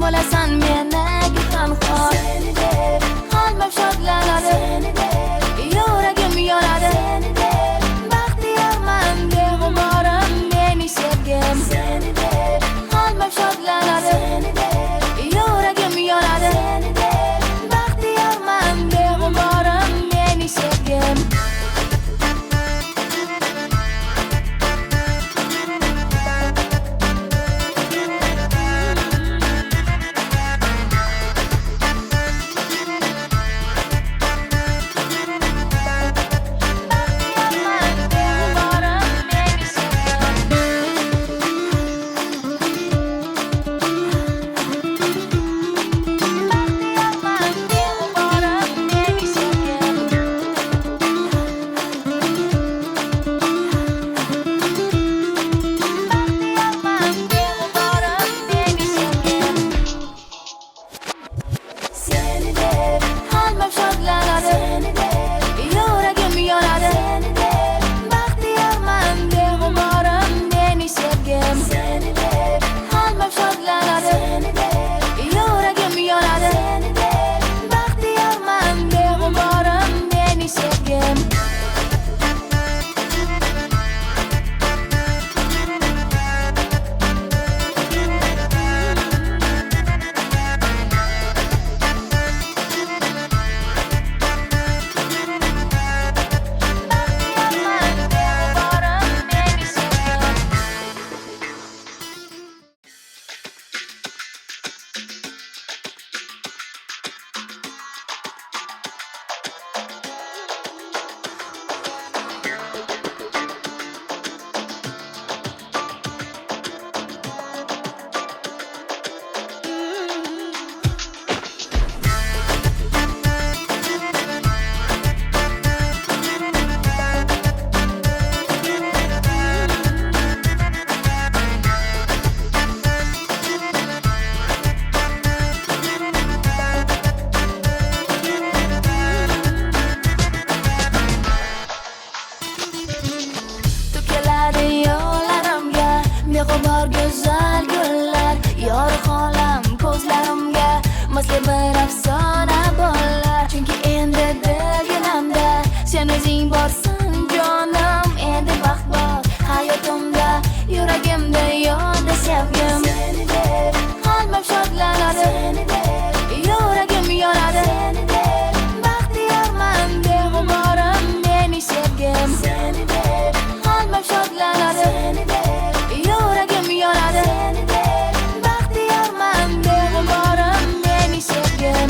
bo'lasan meniki tanho. Seni deb qalbim shodlanadi, yuragim yonadi. Baxtiyorman beg'uborim meni sevgim. Seni deb qalbim shodlanadi, yuragim yonadi. Baxtiyorman beg'uborim meni sevgim. Beg'ubor go'zal gullar yorug' olam ko'zlarimga misli bir afsona bo'llar. Chunki endi dilginamda sen o'zing borsan jonim. Endi baxt bor hayotimda, yuragimda yonda sevgim. Seni deb qalbim shodlanadi, yuragim yonadi. Baxtiyorman beg'uborim meni sevgim. Seni deb qalbim shodlanadi, yuragim yonadi. Baxtiyorman beg'uborim meni sevgim.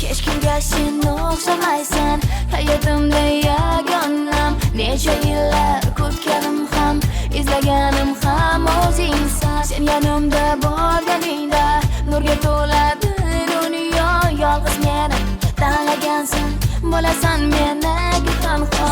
Hech kimga sen o'xshamaysan, hayotimda yagonam. Necha yillar kutganim ham, izlaganim ham o'zingsan. Sen yonimda bo'lganingda nurga to'ladi dunyo. Yolg'iz meni tanlagansan, bo'lasan meniki tanho.